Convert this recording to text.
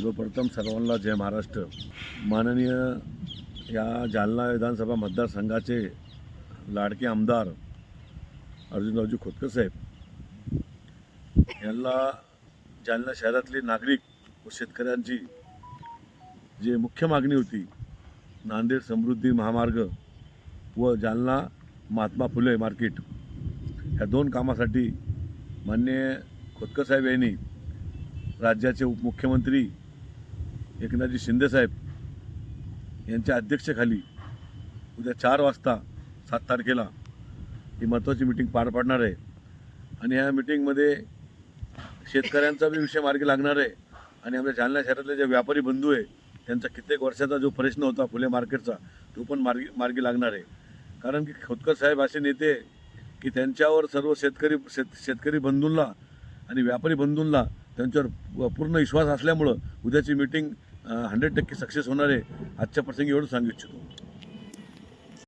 सर्वप्रथम सर्वांना जय महाराष्ट्र। माननीय या जालना विधानसभा मतदारसंघाचे लाडके आमदार अर्जुनरावजी खोतकर साहेब यांना जालना शहरातले नागरिक व शेतकऱ्यांची जी मुख्य मागणी होती, नांदेड समृद्धी महामार्ग व जालना महात्मा फुले मार्केट ह्या दोन कामासाठी माननीय खोतकर साहेब यांनी राज्याचे उपमुख्यमंत्री एकनाथजी शिंदे साहेब यांच्या अध्यक्षतेखाली उद्या 4 वाजता 7 तारखेला ही महत्त्वाची मीटिंग पार पाडणार आहे। आणि ह्या मीटिंगमध्ये शेतकऱ्यांचा बी विषय मार्गी लागणार आहे आणि आपल्या जालना शहरातले जे व्यापारी बंधू आहे त्यांचा कित्येक वर्षाचा जो प्रश्न होता फुले मार्केटचा तो पण मार्गी लागणार आहे। कारण की खोतकर साहेब असे नेते की त्यांच्यावर सर्व शेतकरी बंधूंना आणि व्यापारी बंधूंना त्यांच्यावर पूर्ण विश्वास असल्यामुळं उद्याची मीटिंग 100% सक्सेस होणार आहे। आजच्या प्रसंगी एवढं सांगू इच्छितो।